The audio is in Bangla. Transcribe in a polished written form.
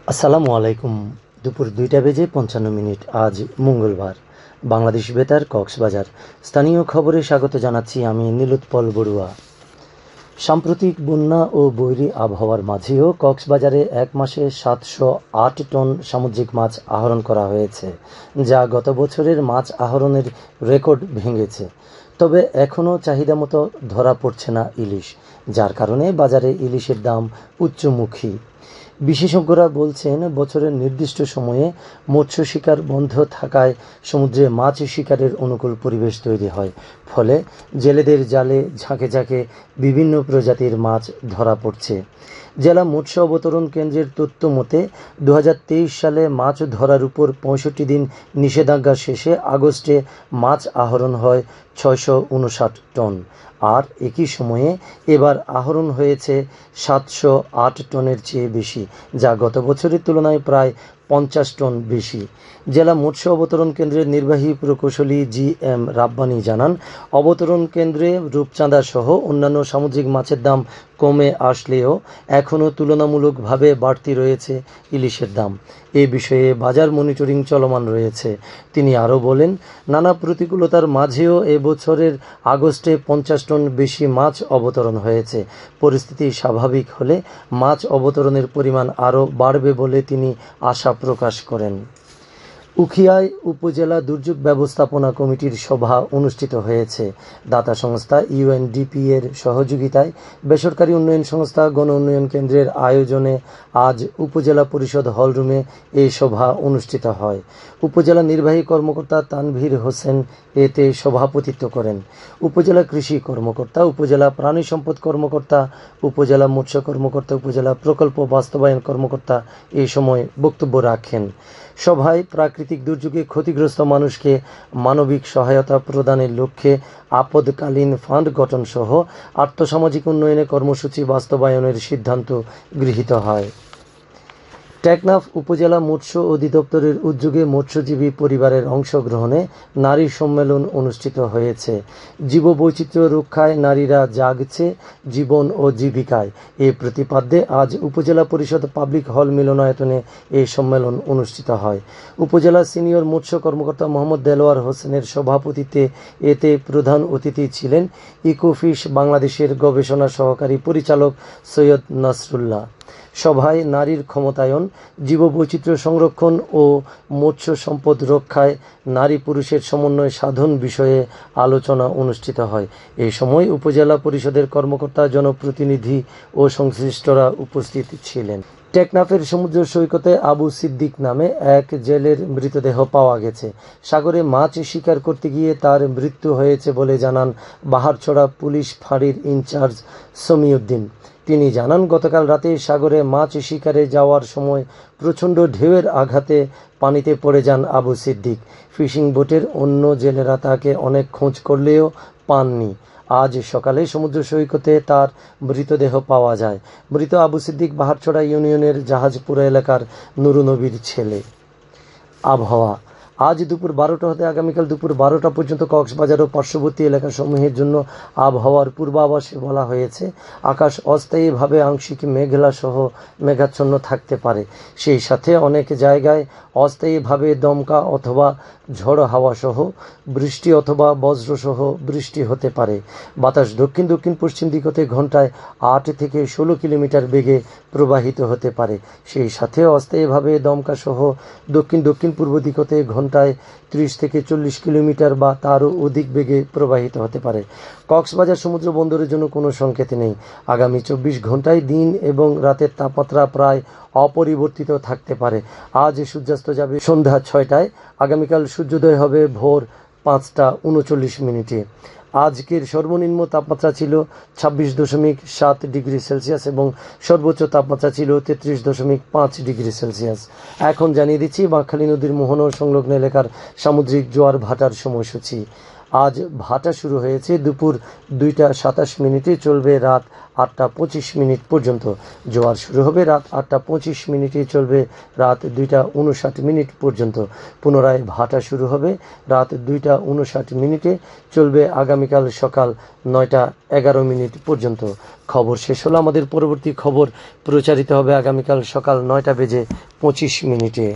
আসসালামু আলাইকুম। দুপুর ২টা বেজে ৫৫ মিনিট। আজ মঙ্গলবার। বাংলাদেশ বেতার, কক্সবাজার। স্থানীয় খবরে স্বাগত জানাচ্ছি আমি নীলোৎপল বড়ুয়া। সাম্প্রতিক বন্যা ও বৈরী আবহাওয়ার মাঝেও কক্সবাজারে এক মাসে ৭০৮ টন সামুদ্রিক মাছ আহরণ করা হয়েছে, যা গত বছরের মাছ আহরণের রেকর্ড ভেঙেছে। তবে এখনও চাহিদা মতো ধরা পড়ছে না ইলিশ, যার কারণে বাজারে ইলিশের দাম উচ্চমুখী। বিশেষজ্ঞরা বলছেন, বছরের নির্দিষ্ট সময়ে মৎস্য শিকার বন্ধ থাকায় সমুদ্রে মাছ শিকারের অনুকূল পরিবেশ তৈরি হয়। ফলে জেলেদের জালে ঝাঁকে ঝাঁকে বিভিন্ন প্রজাতির মাছ ধরা পড়ছে। জেলা মৎস্য অবতরণ কেন্দ্রের তথ্য মতে ২০২৩ সালে মাছ ধরার উপর ৬৫ দিন নিষেধাজ্ঞা শেষে আগস্টে মাছ আহরণ হয় ৬৫৯ টন। আর একই সময়ে এবার আহরণ হয়েছে ৭০৮ টনের চেয়ে বেশি, যা গত বছরের তুলনায় প্রায় ৫০ টন বেশি। জেলা মৎস্য অবতরণ কেন্দ্রের নির্বাহী প্রকৌশলী জি.এম. রাব্বানী জানান, অবতরণ কেন্দ্রে রূপচাঁদা সহ অন্যান্য সামুদ্রিক মাছের দাম কমে আসলেও এখনও তুলনামূলকভাবে বাড়তি রয়েছে ইলিশের দাম। এ বিষয়ে বাজার মনিটরিং চলমান রয়েছে। তিনি আরও বলেন, নানা প্রতিকূলতার মাঝেও এবছরের আগস্টে ৫০ টন বেশি মাছ অবতরণ হয়েছে। পরিস্থিতি স্বাভাবিক হলে মাছ অবতরণের পরিমাণ আরও বাড়বে বলে তিনি আশা প্রকাশ করেন। উখিয়ায় উপজেলা দুর্যোগ ব্যবস্থাপনা কমিটির সভা অনুষ্ঠিত হয়েছে। দাতা সংস্থা ইউএনডিপি এর সহযোগিতায় বেসরকারি উন্নয়ন সংস্থা গণ উন্নয়ন কেন্দ্রের আয়োজনে আজ উপজেলা পরিষদ হলরুমে এই সভা অনুষ্ঠিত হয়। উপজেলা নির্বাহী কর্মকর্তা তানভীর হোসেন এতে সভাপতিত্ব করেন। উপজেলা কৃষি কর্মকর্তা, উপজেলা প্রাণী সম্পদ কর্মকর্তা, উপজেলা মৎস্য কর্মকর্তা, উপজেলা প্রকল্প বাস্তবায়ন কর্মকর্তা এই সময় বক্তব্য রাখেন। সভায় প্রাকৃতিক দুর্যোগে ক্ষতিগ্রস্ত মানুষকে মানবিক সহায়তা প্রদানের লক্ষ্যে আপদকালীন ফান্ড গঠন সহ আর্থসামাজিক উন্নয়নে কর্মসূচি বাস্তবায়নের সিদ্ধান্ত গৃহীত হয়। টেকনাফ উপজেলা মৎস্য অধিদপ্তরের উদ্যোগে মৎস্যজীবী পরিবারের অংশগ্রহণে নারী সম্মেলন অনুষ্ঠিত হয়েছে। জীববৈচিত্র্য রক্ষায় নারীরা জাগছে জীবন ও জীবিকায়, এ প্রতিপাদ্যে আজ উপজেলা পরিষদ পাবলিক হল মিলনায়তনে এই সম্মেলন অনুষ্ঠিত হয়। উপজেলা সিনিয়র মৎস্য কর্মকর্তা মোহাম্মদ দেলোয়ার হোসেনের সভাপতিত্বে এতে প্রধান অতিথি ছিলেন ইকোফিশ বাংলাদেশের গবেষণা সহকারী পরিচালক সৈয়দ নাসরুল্লাহ। সভায় নারীর ক্ষমতায়ন, জীববৈচিত্র্য সংরক্ষণ ও মৎস্য সম্পদ রক্ষায় নারী পুরুষের সমন্বয় সাধন বিষয়ে আলোচনা অনুষ্ঠিত হয়। এই সময় উপজেলা পরিষদের কর্মকর্তা, জনপ্রতিনিধি ও সংশ্লিষ্টরা উপস্থিত ছিলেন। টেকনাফের সমুদ্র সৈকতে আবু সিদ্দিক নামে এক জেলের মৃতদেহ পাওয়া গেছে। সাগরে মাছ শিকার করতে গিয়ে তার মৃত্যু হয়েছে বলে জানান বাহারছড়া পুলিশ ফাঁড়ির ইনচার্জ সমীউদ্দিন। তিনি জানান, গতকাল রাতে সাগরে মাছ শিকারে যাওয়ার সময় প্রচণ্ড ঢেউয়ের আঘাতে পানিতে পড়ে যান আবু সিদ্দিক। ফিশিং বোটের অন্য জেলেরা তাকে অনেক খোঁজ করলেও পাননি। আজ সকালে সমুদ্র সৈকতে তার মৃতদেহ পাওয়া যায়। মৃত আবু সিদ্দিক বাহারছড়া ইউনিয়নের জাহাজপুরা এলাকার নুরুনবীর ছেলে। আবহাওয়া। আজ দুপুর 12টা হতে আগামীকাল দুপুর 12টা পর্যন্ত কক্সবাজার ও পার্শ্ববর্তী এলাকাসমূহের জন্য আবহাওয়ার পূর্বাভাসে বলা হয়েছে, আকাশ অস্থায়ীভাবে আংশিক মেঘলা সহ মেঘাচ্ছন্ন থাকতে পারে। সেই সাথে অনেক জায়গায় অস্থায়ীভাবে দমকা অথবা ঝড়ো হাওয়া সহ বৃষ্টি অথবা বজ্রসহ বৃষ্টি হতে পারে। বাতাস দক্ষিণ দক্ষিণ পশ্চিম দিক হতে ঘন্টায় 8 থেকে 16 কিলোমিটার বেগে প্রবাহিত হতে পারে। সেই সাথে অস্থায়ীভাবে দমকা সহ দক্ষিণ দক্ষিণ পূর্ব দিক হতে ঘন্টায় 30 থেকে 40 কিলোমিটার বা তারও অধিক বেগে প্রবাহিত হতে পারে। কক্সবাজার সমুদ্র বন্দরের জন্য কোনো সংকেত নেই। আগামী 24 ঘন্টায় দিন এবং রাতের তাপমাত্রা প্রায় অপরিবর্তিত থাকতে পারে। আজ সূর্যাস্ত যাবে সন্ধ্যা 6টায়, আগামীকাল সূর্যোদয় হবে ভোর 5টা 39 মিনিটে। আজকের সর্বনিম্ন তাপমাত্রা ছিল 26.7 ডিগ্রি সেলসিয়াস এবং সর্বোচ্চ তাপমাত্রা ছিল 33.5 ডিগ্রি সেলসিয়াস। এখন জানিয়ে দিচ্ছি বাঁকখালী নদীর মোহনা সংলগ্ন এলাকার সামুদ্রিক জোয়ার ভাটার সময়সূচি। আজ ভাটা শুরু হয়েছে দুপুর 2টা 27 মিনিটে, চলবে রাত 8টা 25 মিনিট পর্যন্ত। জোয়ার শুরু হবে রাত 8টা 25 মিনিটে, চলবে রাত 2টা 59 মিনিট পর্যন্ত। পুনরায় ভাটা শুরু হবে রাত 2টা 59 মিনিটে, চলবে আগামীকাল সকাল 9টা 11 মিনিট পর্যন্ত। খবর শেষ হলো। আমাদের পরবর্তী খবর প্রচারিত হবে আগামীকাল সকাল 9টা বেজে 25 মিনিটে।